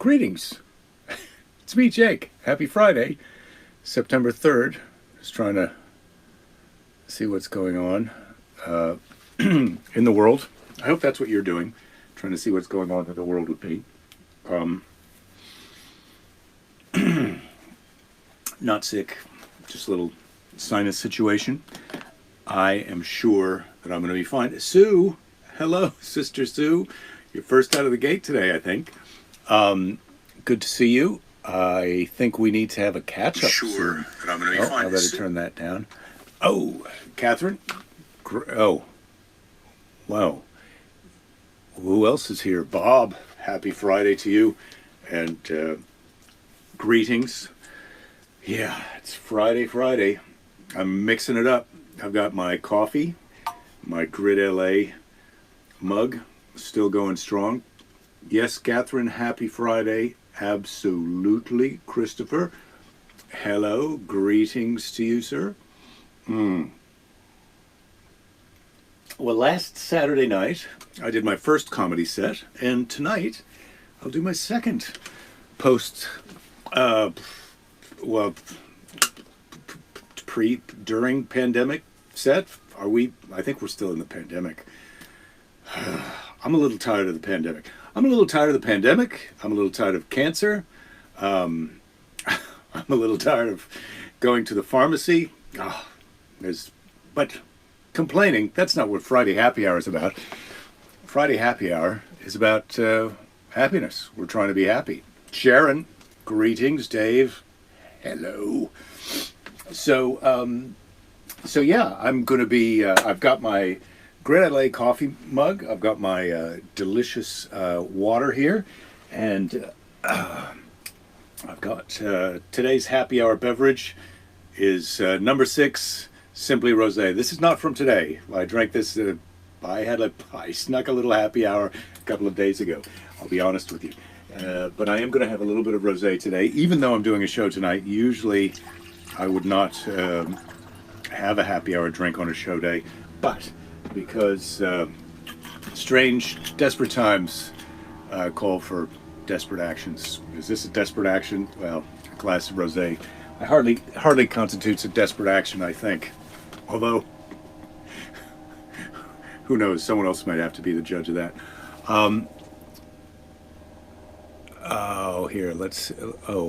Greetings. It's me, Jake. Happy Friday, September 3rd. Just trying to see what's going on in the world. I hope that's what you're doing, trying to see what's going on in the world with me. Not sick, just a little sinus situation. I am sure that I'm going to be fine. Sue, hello, Sister Sue. You're first out of the gate today, I think. Good to see you. I think we need to have a catch-up soon. That I'm going to be fine. I better turn that down. Oh, Catherine. Oh, wow. Who else is here? Bob. Happy Friday to you, and greetings. Yeah, it's Friday. I'm mixing it up. I've got my coffee, my Grid LA mug, still going strong. Yes, Catherine, happy Friday. Absolutely. Christopher, hello. Greetings to you, sir. Well, last Saturday night, I did my first comedy set, and tonight, I'll do my second during pandemic set. I think we're still in the pandemic. I'm a little tired of the pandemic. I'm a little tired of cancer. I'm a little tired of going to the pharmacy. But complaining, that's not what Friday Happy Hour is about. Friday Happy Hour is about happiness. We're trying to be happy. Sharon, greetings. Dave, hello. So yeah, I'm going to be, I've got my Grid LA coffee mug. I've got my delicious water here. And I've got today's happy hour beverage is number 6, Simply Rosé. This is not from today. I drank this, I snuck a little happy hour a couple of days ago. I'll be honest with you. But I am going to have a little bit of rosé today, even though I'm doing a show tonight. Usually I would not have a happy hour drink on a show day, but because strange, desperate times call for desperate actions. Is this a desperate action? Well, a glass of rosé hardly constitutes a desperate action, I think. Although, who knows? Someone else might have to be the judge of that.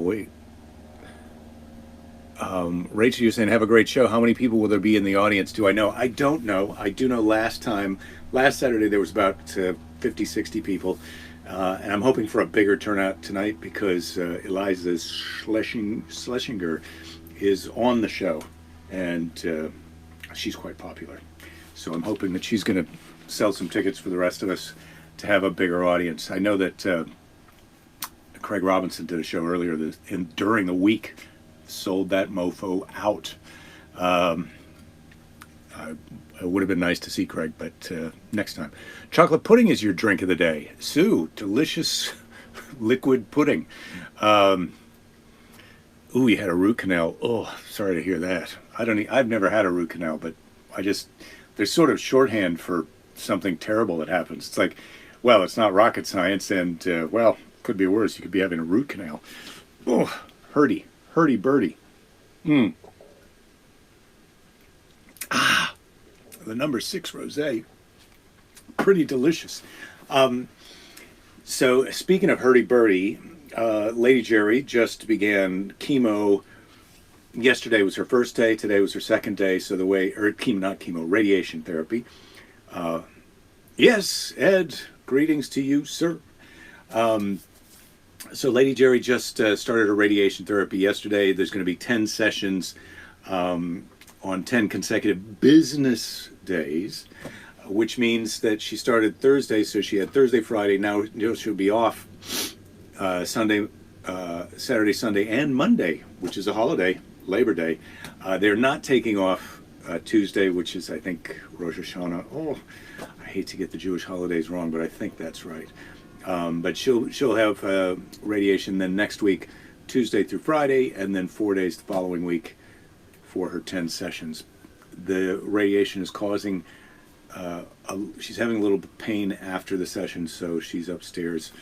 Wait. Rachel, you're saying have a great show. How many people will there be in the audience? Do I know? I don't know. I do know last Saturday there was about 50, 60 people. And I'm hoping for a bigger turnout tonight because Eliza Schlesinger is on the show. And she's quite popular. So I'm hoping that she's going to sell some tickets for the rest of us to have a bigger audience. I know that Craig Robinson did a show earlier during the week. Sold that mofo out. It would have been nice to see Craig, but next time. Chocolate pudding is your drink of the day. Sue, delicious liquid pudding. You had a root canal. Oh, sorry to hear that. I've never had a root canal, but there's sort of shorthand for something terrible that happens. It's like, well, it's not rocket science, and could be worse. You could be having a root canal. Oh, hurdy-burdy. The number 6 rosé. Pretty delicious. So speaking of hurdy-burdy, Lady Jerry just began chemo. Yesterday was her first day. Today was her second day. So radiation therapy. Yes, Ed, greetings to you, sir. So Lady Jerry just started her radiation therapy yesterday. There's going to be 10 sessions on 10 consecutive business days, which means that she started Thursday. So she had Thursday, Friday. Now she'll be off Saturday, Sunday, and Monday, which is a holiday, Labor Day. They're not taking off Tuesday, which is, I think, Rosh Hashanah. Oh, I hate to get the Jewish holidays wrong, but I think that's right. But she'll have radiation then next week, Tuesday through Friday, and then 4 days the following week for her 10 sessions. The radiation is causing, she's having a little pain after the session, so she's upstairs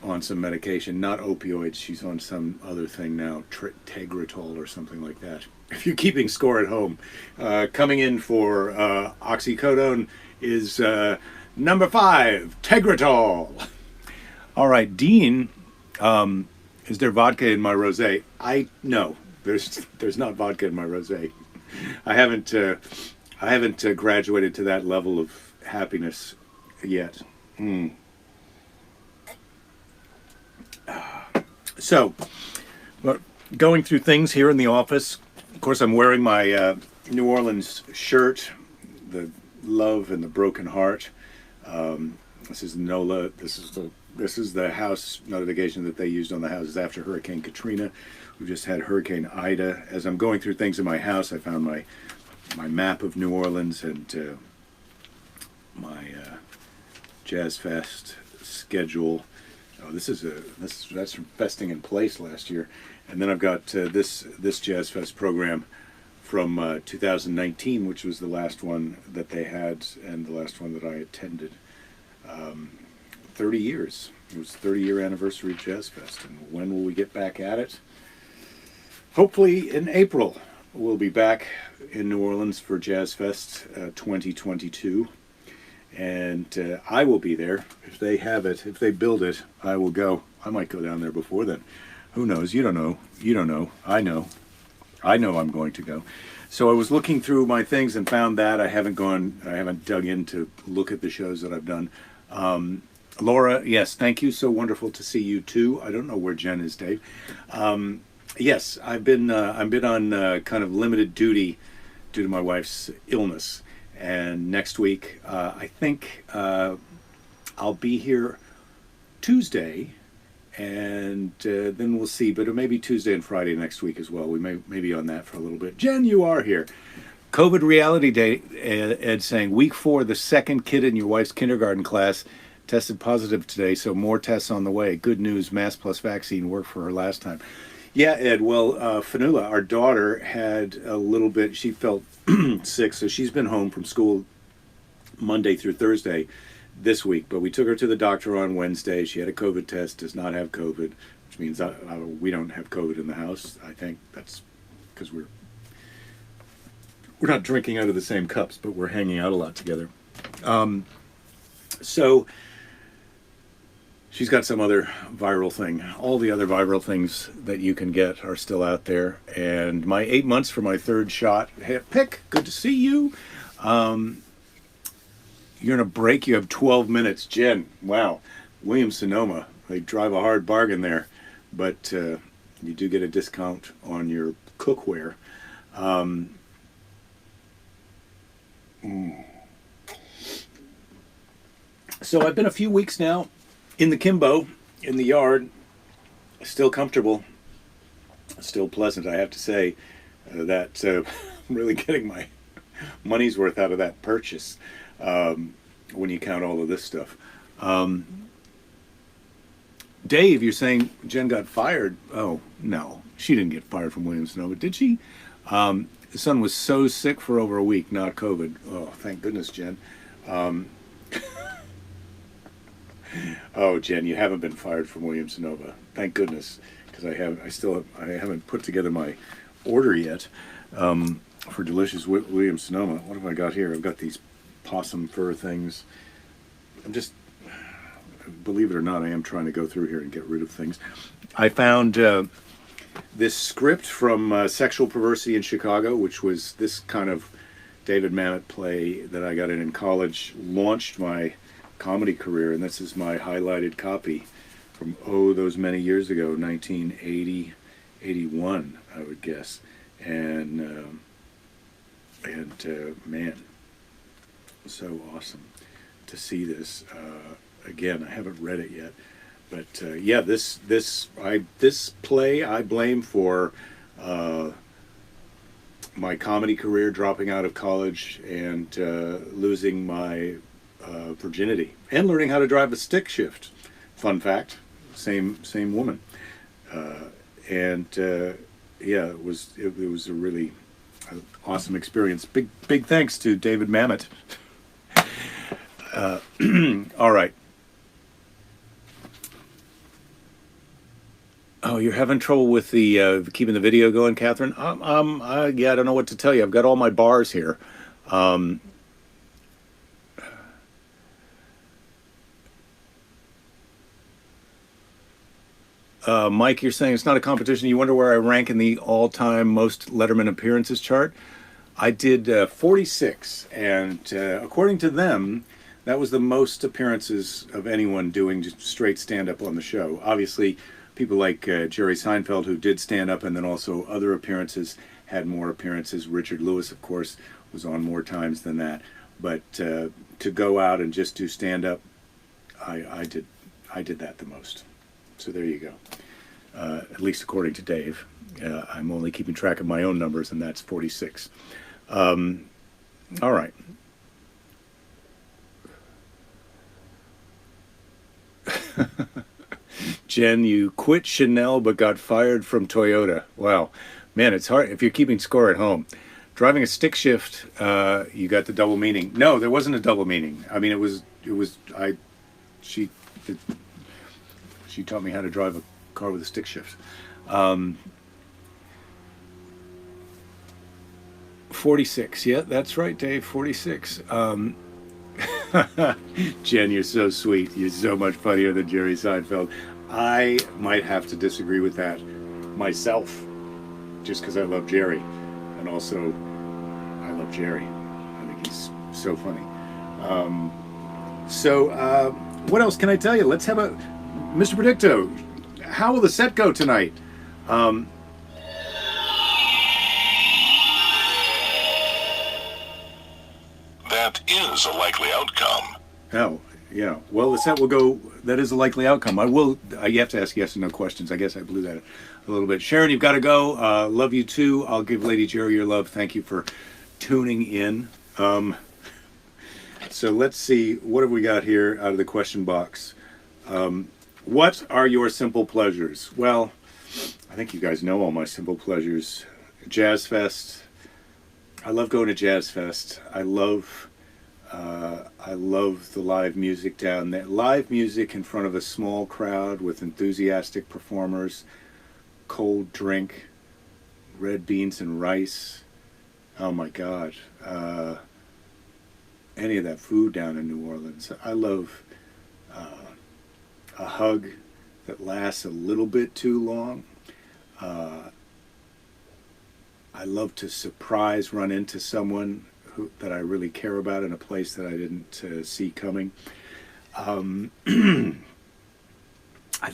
on some medication, not opioids. She's on some other thing now, Tegretol or something like that. If you're keeping score at home, coming in for oxycodone is number 5, Tegretol. All right, Dean, is there vodka in my rosé? No, there's not vodka in my rosé. I haven't graduated to that level of happiness yet. So, going through things here in the office. Of course, I'm wearing my New Orleans shirt, the love and the broken heart. This is NOLA. This is the house notification that they used on the houses after Hurricane Katrina. We've just had Hurricane Ida. As I'm going through things in my house, I found my map of New Orleans and my Jazz Fest schedule. Oh, that's from Festing in Place last year, and then I've got this Jazz Fest program from 2019, which was the last one that they had and the last one that I attended. 30 years. It was the 30-year anniversary of Jazz Fest, and when will we get back at it? Hopefully in April. We'll be back in New Orleans for Jazz Fest 2022. And I will be there. If they have it, if they build it, I will go. I might go down there before then. Who knows? You don't know. You don't know. I know. I know I'm going to go. So I was looking through my things and found that. I haven't dug in to look at the shows that I've done. Laura, yes, thank you. So wonderful to see you too. I don't know where Jen is, Dave. Yes, I've been on kind of limited duty due to my wife's illness. And next week, I think I'll be here Tuesday, and then we'll see. But it may be Tuesday and Friday next week as well. We may be on that for a little bit. Jen, you are here. COVID reality day, Ed saying, week 4, the second kid in your wife's kindergarten class tested positive today, so more tests on the way. Good news, mask plus vaccine worked for her last time. Yeah, Ed, well, Fanula, our daughter, had a little bit, she felt sick, so she's been home from school Monday through Thursday this week, but we took her to the doctor on Wednesday. She had a COVID test, does not have COVID, which means we don't have COVID in the house. I think that's because we're not drinking out of the same cups, but we're hanging out a lot together. So she's got some other viral thing. All the other viral things that you can get are still out there. And my 8 months for my 3rd shot. Hey, Pick, good to see you. You're in a break. You have 12 minutes. Jen, wow. Williams-Sonoma, they drive a hard bargain there. But you do get a discount on your cookware. So I've been a few weeks now in the Kimbo, in the yard, still comfortable, still pleasant, I have to say. That I'm really getting my money's worth out of that purchase when you count all of this stuff. Dave, you're saying Jen got fired. Oh, no, she didn't get fired from Williams-Sonoma, did she? The son was so sick for over a week, not COVID. Oh, thank goodness, Jen. Oh, Jen, you haven't been fired from Williams-Sonoma. Thank goodness, because I haven't put together my order yet for delicious Williams-Sonoma. What have I got here? I've got these possum fur things. Believe it or not, I am trying to go through here and get rid of things. I found this script from Sexual Perversity in Chicago, which was this kind of David Mamet play that I got in college, launched my comedy career, and this is my highlighted copy from those many years ago, 1980, 81, I would guess. And man, so awesome to see this. Again, I haven't read it yet, but yeah, this play I blame for my comedy career, dropping out of college and losing my virginity, and learning how to drive a stick shift. Fun fact, same woman. Yeah, it was a really awesome experience. Big thanks to David Mamet. All right. Oh, you're having trouble with the keeping the video going, Catherine? Yeah, I don't know what to tell you. I've got all my bars here. Um, Mike, you're saying it's not a competition. You wonder where I rank in the all-time most Letterman appearances chart? I did 46, and according to them, that was the most appearances of anyone doing just straight stand-up on the show. Obviously, people like Jerry Seinfeld, who did stand-up, and then also other appearances, had more appearances. Richard Lewis, of course, was on more times than that. But to go out and just do stand-up, I did that the most. So there you go. At least according to Dave. I'm only keeping track of my own numbers, and that's 46. All right. Jen, you quit Chanel but got fired from Toyota. Wow. Man, it's hard if you're keeping score at home. Driving a stick shift, you got the double meaning. No, there wasn't a double meaning. I mean, she taught me how to drive a car with a stick shift. 46. Yeah, that's right, Dave. 46. Jen, you're so sweet. You're so much funnier than Jerry Seinfeld. I might have to disagree with that myself, just because I love Jerry, and also I love Jerry. I think he's so funny. What else can I tell you? Let's have a Mr. Predicto. How will the set go tonight? That is a likely outcome. Oh, yeah. Well, the set will go. That is a likely outcome. You have to ask yes and no questions. I guess I blew that a little bit. Sharon, you've got to go. Love you too. I'll give Lady Jerry your love. Thank you for tuning in. So let's see. What have we got here out of the question box? What are your simple pleasures? Well, I think you guys know all my simple pleasures. Jazz Fest. I love going to Jazz Fest. I love the live music down there. Live music in front of a small crowd with enthusiastic performers, cold drink, red beans and rice. Oh my God. Any of that food down in New Orleans. I love a hug that lasts a little bit too long. I love to surprise run into someone that I really care about in a place that I didn't see coming. I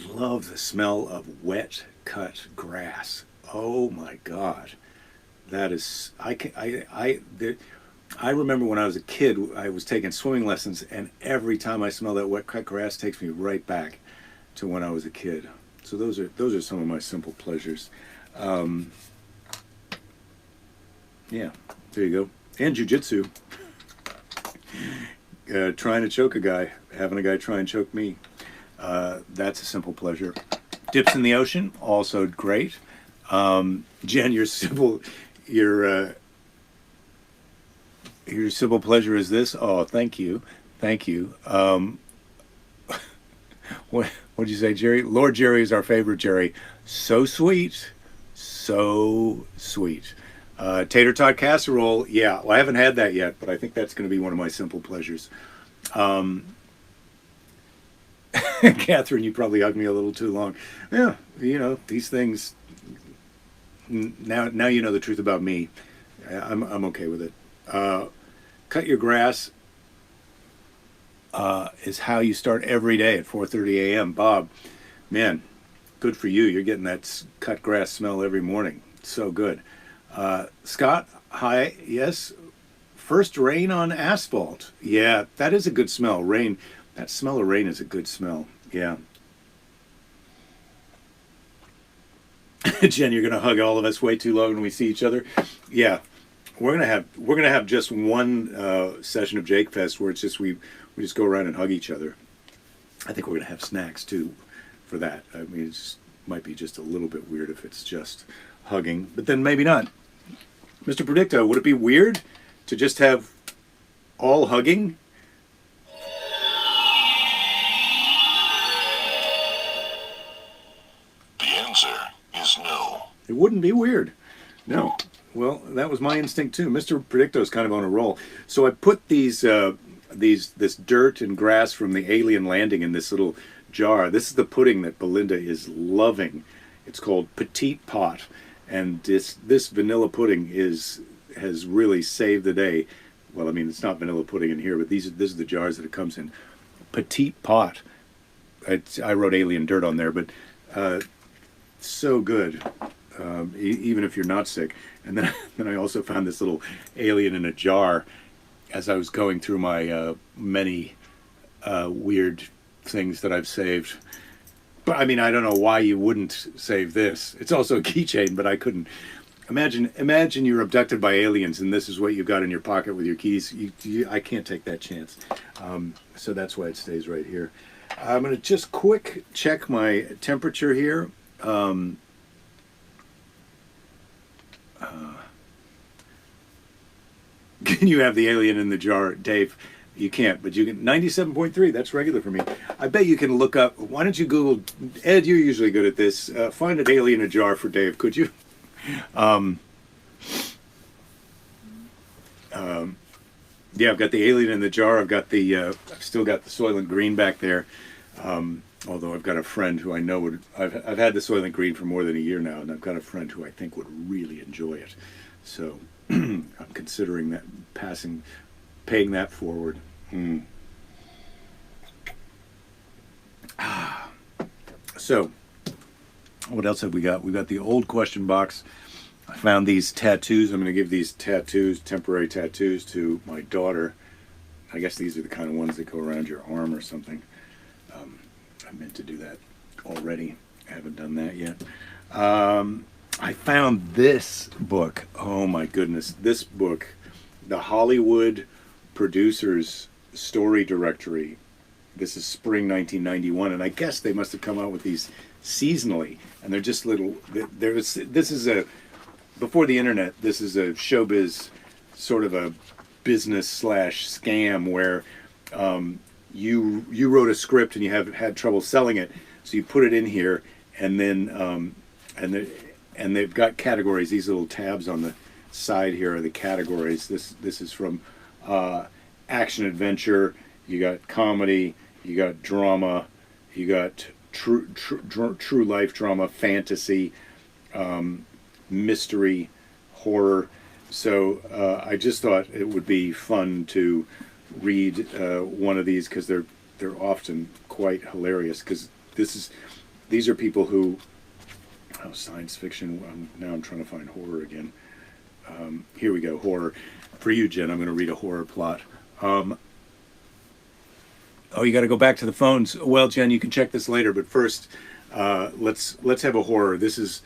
love the smell of wet cut grass. Oh my God, that is I remember when I was a kid, I was taking swimming lessons, and every time I smell that wet cut grass, takes me right back to when I was a kid. So those are some of my simple pleasures. Yeah, there you go. And jujitsu. Trying to choke a guy, having a guy try and choke me. That's a simple pleasure. Dips in the ocean, also great. Jen, your simple pleasure is this. Oh, thank you. What'd you say, Jerry? Lord Jerry is our favorite Jerry. So sweet. Tater tot casserole. Yeah, well, I haven't had that yet, but I think that's going to be one of my simple pleasures. Catherine, you probably hugged me a little too long. Yeah, these things. Now you know the truth about me. I'm okay with it. Cut your grass is how you start every day at 4:30 a.m. Bob, man, good for you. You're getting that cut grass smell every morning. So good. Scott, hi. Yes. First rain on asphalt. Yeah, that is a good smell. Rain. That smell of rain is a good smell. Yeah. Jen, you're gonna hug all of us way too long when we see each other. Yeah, we're gonna have just one session of Jake Fest where it's just we just go around and hug each other. I think we're gonna have snacks too for that. I mean, it might be just a little bit weird if it's just hugging, but then maybe not. Mr. Predicto, would it be weird to just have all hugging? The answer is no. It wouldn't be weird. No. Well, that was my instinct too. Mr. Predicto is kind of on a roll. So I put this dirt and grass from the alien landing in this little jar. This is the pudding that Belinda is loving. It's called Petite Pot, and this vanilla pudding has really saved the day. Well, I mean, it's not vanilla pudding in here, but this is the jars that it comes in. Petite Pot. I wrote alien dirt on there, but so good. Even if you're not sick. And then I also found this little alien in a jar as I was going through my many weird things that I've saved. But I mean, I don't know why you wouldn't save this. It's also a keychain, but I couldn't. Imagine you're abducted by aliens and this is what you got in your pocket with your keys. I can't take that chance. So that's why it stays right here. I'm going to just quick check my temperature here. Can you have the alien in the jar, Dave? You can't, but you can. 97.3, that's regular for me. I bet you can look up. Why don't you Google, Ed, you're usually good at this. Find an alien in a jar for Dave, could you? Yeah, I've got the alien in the jar. I've still got the Soylent Green back there. Although I've got a friend who I know would. I've had the Soylent Green for more than a year now, and I've got a friend who I think would really enjoy it. So I'm considering that paying that forward. So what else have we got? We've got the old question box. I found these tattoos. I'm going to give these temporary tattoos, to my daughter. I guess these are the kind of ones that go around your arm or something. I meant to do that already. I haven't done that yet. I found this book. Oh my goodness. This book, The Hollywood Producers Story Directory. This is spring 1991, and I guess they must have come out with these seasonally. And they're just little. Before the internet, this is a showbiz sort of a business / scam where you wrote a script and you had trouble selling it, so you put it in here, and then and they've got categories. These little tabs on the side here are the categories. This is from action adventure. You got comedy. You got drama. You got true life drama, fantasy, mystery, horror. So I just thought it would be fun to read one of these, because they're often quite hilarious. Because these are people who science fiction. Now I'm trying to find horror again. Here we go, horror. For you, Jen, I'm going to read a horror plot. Oh, you got to go back to the phones. Well, Jen, you can check this later, but first, let's have a horror. This is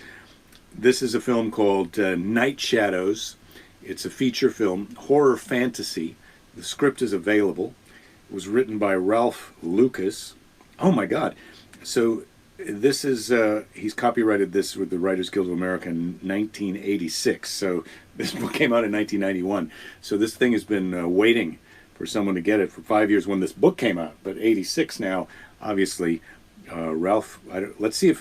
a film called Night Shadows. It's a feature film, horror fantasy. The script is available. It was written by Ralph Lucas. Oh my God! So this is he's copyrighted this with the Writers Guild of America in 1986. So this book came out in 1991. So this thing has been waiting for someone to get it for 5 years when this book came out. But 86 now, obviously. Ralph, let's see if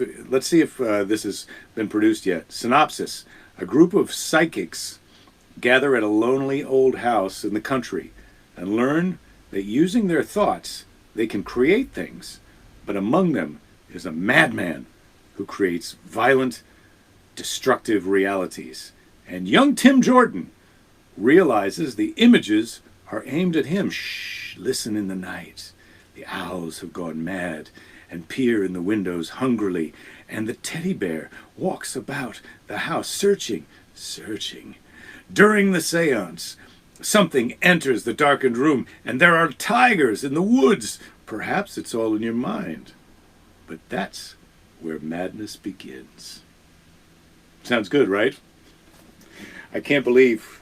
this has been produced yet. Synopsis: a group of psychics gather at a lonely old house in the country and learn that using their thoughts they can create things, but among them is a madman who creates violent, destructive realities. And young Tim Jordan realizes the images are aimed at him. Shh, listen in the night. The owls have gone mad and peer in the windows hungrily, and the teddy bear walks about the house searching. During the seance, something enters the darkened room, and there are tigers in the woods. Perhaps it's all in your mind, but that's where madness begins. Sounds good, right? I can't believe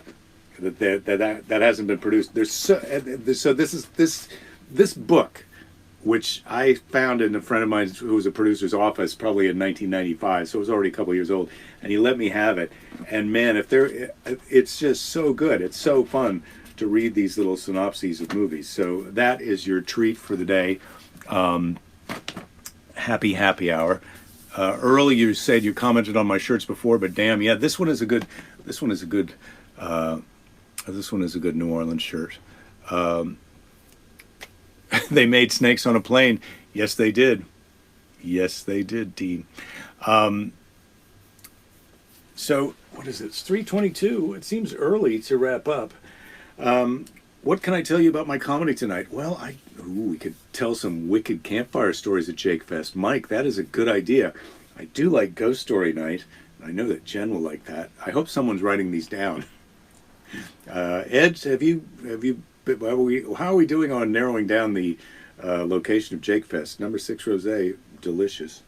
that hasn't been produced. So this book, which I found in a friend of mine who was a producer's office probably in 1995, so it was already a couple years old, and he let me have it. And man, it's just so good. It's so fun to read these little synopses of movies. So that is your treat for the day. Happy hour. Earl, you said you commented on my shirts before, but damn, yeah, this one is a good. This one is a good. This one is a good New Orleans shirt. They made snakes on a plane. Yes, they did. Yes, they did, Dean. So what is it? It's 3:22. It seems early to wrap up. What can I tell you about my comedy tonight? Well, we could tell some wicked campfire stories at Jake Fest. Mike, that is a good idea. I do like Ghost Story Night. I know that Jen will like that. I hope someone's writing these down. Ed, how are we doing on narrowing down the location of Jake Fest? Number 6 Rosé, delicious.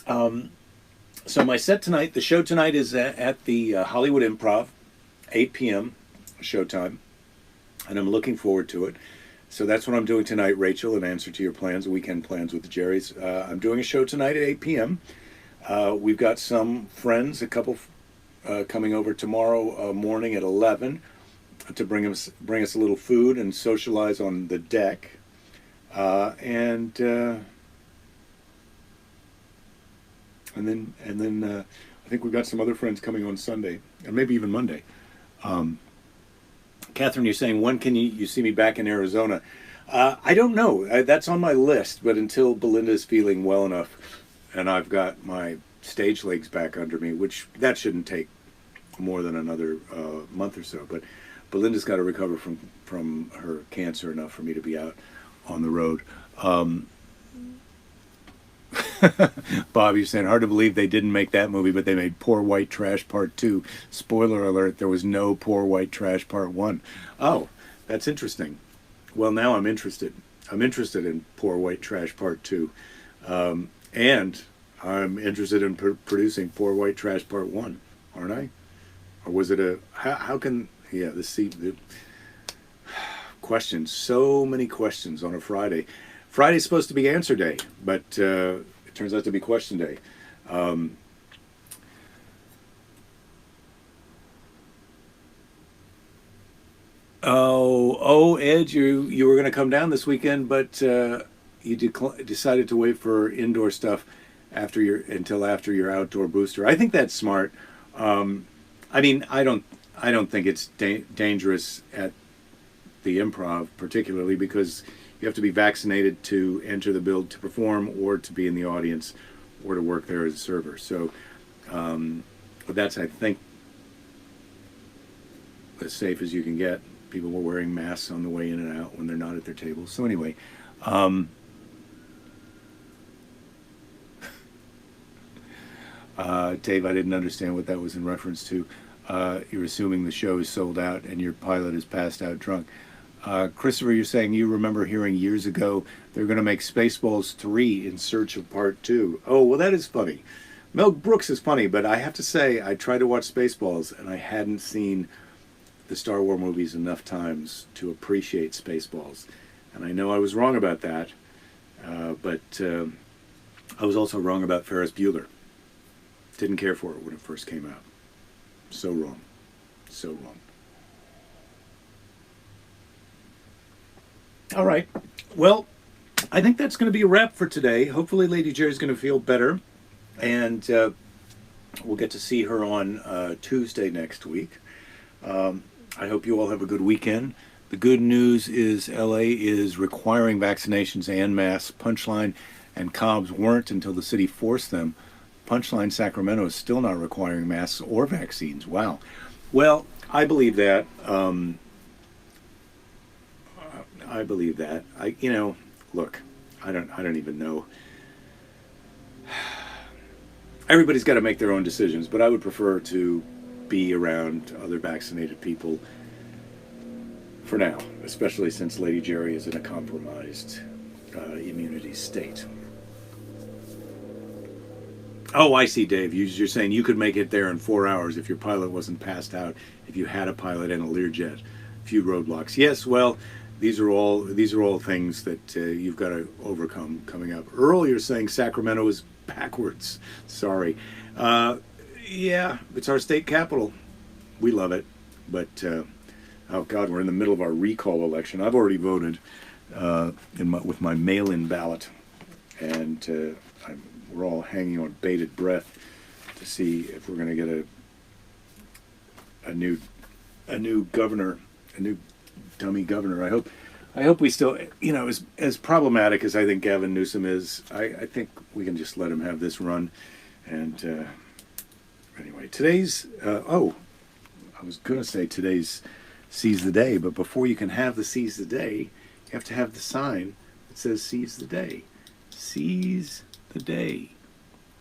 So my set tonight, the show tonight is at the Hollywood Improv, 8 p.m. showtime, and I'm looking forward to it. So that's what I'm doing tonight, Rachel, in answer to your plans, weekend plans with the Jerrys. I'm doing a show tonight at 8 p.m. We've got some friends, a couple coming over tomorrow morning at 11 to bring us a little food and socialize on the deck. And then I think we've got some other friends coming on Sunday, and maybe even Monday. Catherine, you're saying, when can you see me back in Arizona? I don't know. That's on my list, but until Belinda's feeling well enough and I've got my stage legs back under me, which that shouldn't take more than another month or so. But Belinda's got to recover from her cancer enough for me to be out on the road. Bob, you're saying, hard to believe they didn't make that movie, but they made Poor White Trash Part 2. Spoiler alert, there was no Poor White Trash Part 1. Oh, that's interesting. Well, now I'm interested. I'm interested in Poor White Trash Part 2. And I'm interested in producing Poor White Trash Part 1, aren't I? Or was it how can, yeah, the questions, so many questions on a Friday. Friday's supposed to be answer day, but it turns out to be question day. Ed, you were going to come down this weekend, but you decided to wait for indoor stuff until after your outdoor booster. I think that's smart. I mean, I don't think it's dangerous at the Improv, particularly because you have to be vaccinated to enter the build to perform, or to be in the audience, or to work there as a server. So that's, I think, as safe as you can get. People were wearing masks on the way in and out when they're not at their tables. So anyway, Dave, I didn't understand what that was in reference to. You're assuming the show is sold out and your pilot is passed out drunk. Christopher, you're saying you remember hearing years ago they're going to make Spaceballs 3 in search of Part 2. Oh, well, that is funny. Mel Brooks is funny, but I have to say, I tried to watch Spaceballs, and I hadn't seen the Star Wars movies enough times to appreciate Spaceballs. And I know I was wrong about that, but I was also wrong about Ferris Bueller. Didn't care for it when it first came out. So wrong. So wrong. All right. Well, I think that's going to be a wrap for today. Hopefully Lady Jerry's going to feel better. And we'll get to see her on Tuesday next week. I hope you all have a good weekend. The good news is LA is requiring vaccinations en masse. Punchline and Cobb's weren't until the city forced them. Punchline Sacramento is still not requiring masks or vaccines. Wow. Well, I believe that. I believe that. Look, I don't even know. Everybody's got to make their own decisions, but I would prefer to be around other vaccinated people for now, especially since Lady Jerry is in a compromised immunity state. Oh, I see, Dave. You're saying you could make it there in 4 hours if your pilot wasn't passed out, if you had a pilot and a Learjet. Few roadblocks. Yes, well, these are all things that you've got to overcome coming up. Earl, you're saying Sacramento is backwards. Sorry. Yeah, it's our state capital. We love it. But, oh, God, we're in the middle of our recall election. I've already voted with my mail-in ballot. and we're all hanging on bated breath to see if we're going to get a new governor, a new dummy governor. I hope we still, as problematic as I think Gavin Newsom is, I think we can just let him have this run. And anyway, today's I was going to say today's Seize the Day, but before you can have the Seize the Day, you have to have the sign that says Seize the Day. Seize the Day.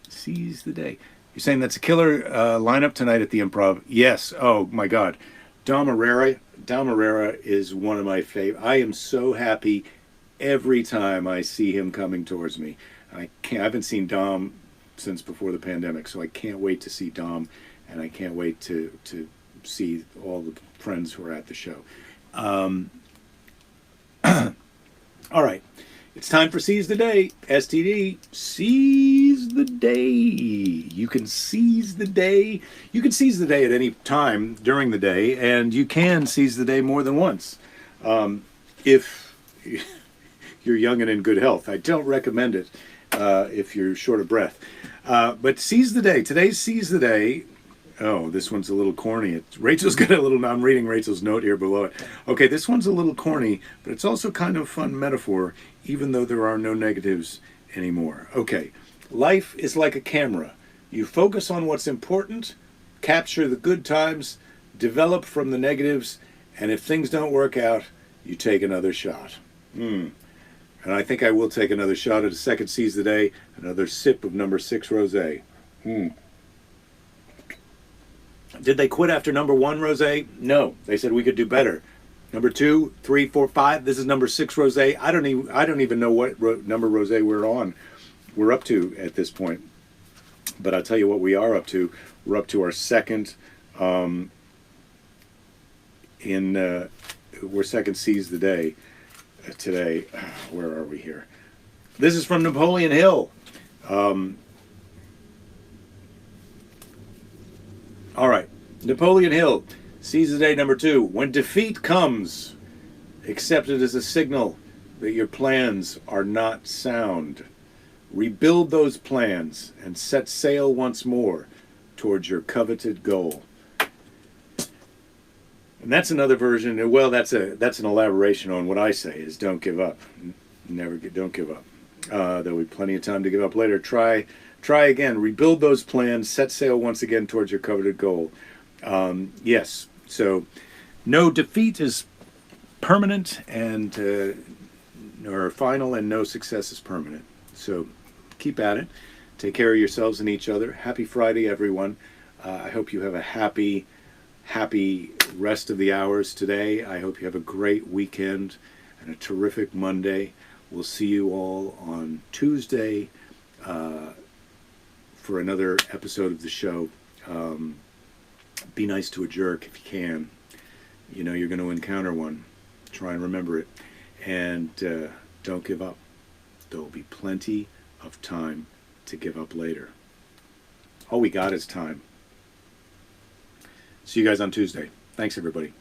Seize the Day. You're saying that's a killer lineup tonight at the Improv? Yes. Oh, my God. Dom Herrera is one of my favorite. I am so happy every time I see him coming towards me. I haven't seen Dom since before the pandemic, so I can't wait to see Dom, and I can't wait to see all the friends who are at the show. All right. It's time for Seize the Day. STD. Seize the day. You can seize the day. You can seize the day at any time during the day, and you can seize the day more than once. If you're young and in good health. I don't recommend it if you're short of breath. But seize the day. Today's Seize the Day. Oh, this one's a little corny. Rachel's got a little, I'm reading Rachel's note here below it. Okay, this one's a little corny, but it's also kind of a fun metaphor, even though there are no negatives anymore. Okay, life is like a camera. You focus on what's important, capture the good times, develop from the negatives, and if things don't work out, you take another shot. And I think I will take another shot at a second Seize the Day, another sip of number 6 rosé. Did they quit after number 1 rosé? No, they said we could do better. Number 2, 3, 4, 5. This is number 6 rosé. I don't even know what number rosé we're up to at this point. But I'll tell you what we are up to. We're up to our second we're second Seize the Day today. Where are we here? This is from Napoleon Hill. All right, Napoleon Hill, Seize the Day number 2. When defeat comes, accept it as a signal that your plans are not sound. Rebuild those plans and set sail once more towards your coveted goal. And that's another version. Well, that's an elaboration on what I say is don't give up. Don't give up. There'll be plenty of time to give up later. Try again. Rebuild those plans. Set sail once again towards your coveted goal. Yes. So, no defeat is permanent, and or final, and no success is permanent. So, keep at it. Take care of yourselves and each other. Happy Friday, everyone. I hope you have a happy rest of the hours today. I hope you have a great weekend and a terrific Monday. We'll see you all on Tuesday for another episode of the show. Be nice to a jerk if you can. You know you're going to encounter one. Try and remember it. And don't give up. There will be plenty of time to give up later. All we got is time. See you guys on Tuesday. Thanks, everybody.